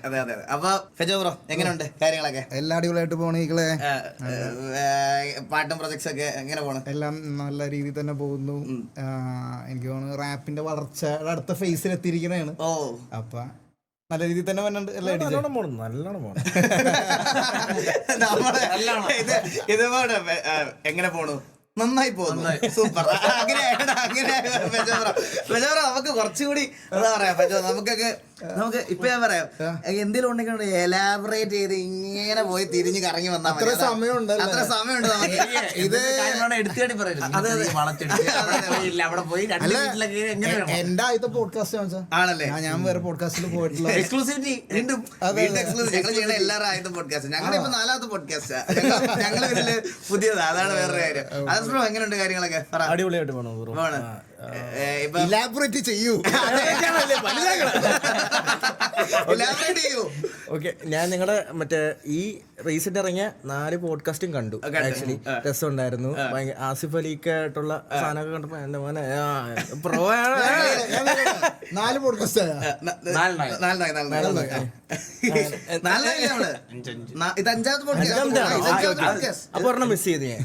അതെ അതെ അതെ. അപ്പൊ ഫെജോ ബ്രോ എങ്ങനെയുണ്ട് കാര്യങ്ങളൊക്കെ? എല്ലാം അടിപൊളിയായിട്ട് പോണീകളെ. പാട്ടും പ്രൊജക്ട്സ് ഒക്കെ എങ്ങനെ പോണു? എല്ലാം നല്ല രീതിയിൽ തന്നെ പോകുന്നു. എനിക്ക് തോന്നുന്നു റാപ്പിന്റെ വളർച്ചയുടെ അടുത്ത ഫേസിൽ എത്തിയിരിക്കണേണ്. ഓ അപ്പൊ നല്ല രീതിയിൽ തന്നെ വന്നിട്ടുണ്ട്. നല്ലോണം പോണം. ഇതുപോലെ എങ്ങനെ പോണു? നന്നായി പോകുന്നു. സൂപ്പർ. അങ്ങനെ നമുക്ക് കുറച്ചുകൂടി എന്താ പറയാ നമുക്ക് ഇപ്പൊ ഞാൻ പറയാം, എന്തെങ്കിലും ഉണ്ടെങ്കിൽ എലാബറേറ്റ് ചെയ്ത് ഇങ്ങനെ പോയി തിരിഞ്ഞ് കറങ്ങി വന്നാൽ അത്ര സമയമുണ്ട് നമുക്ക്. ഇത് എന്റെ ആദ്യത്തെ പോഡ്കാസ്റ്റ് ആണല്ലേ? ഞാൻ വേറെ പോഡ്കാസ്റ്റിൽ പോയിട്ടുള്ള എക്സ്ക്ലൂസിവിറ്റി വീണ്ടും ഞങ്ങൾ ചെയ്യണ എല്ലാവരും ആദ്യത്തെ പോഡ്കാസ്റ്റ്. ഞങ്ങളുടെ ഇപ്പൊ 4ാമത്തെ പോഡ്കാസ്റ്റ്. ഞങ്ങൾ ഇതില് പുതിയത്. അതാണ് വേറൊരു കാര്യം. അതോ എങ്ങനെയുണ്ട് കാര്യങ്ങളൊക്കെ? അടിപൊളിയായിട്ട് പോണം. ഇലാബറേറ്റ് ചെയ്യൂ. ഓക്കെ, ഞാൻ നിങ്ങളുടെ മറ്റേ ഈ റീസെന്റ് ഇറങ്ങിയ 4 പോഡ്കാസ്റ്റും കണ്ടു. ആക്ച്വലി രസമുണ്ടായിരുന്നു. ആസിഫ് അലിക്കായിട്ടുള്ള സാധനമൊക്കെ കണ്ടപ്പോ എന്റെ മോനെ പ്രോ 4 പോഡ്കാസ്റ്റ് ഇത് 5ാമത്തെ പോഡ്കാസ്റ്റ്. അപ്പൊ ഒരെണ്ണം മിസ് ചെയ്ത് ഞാൻ.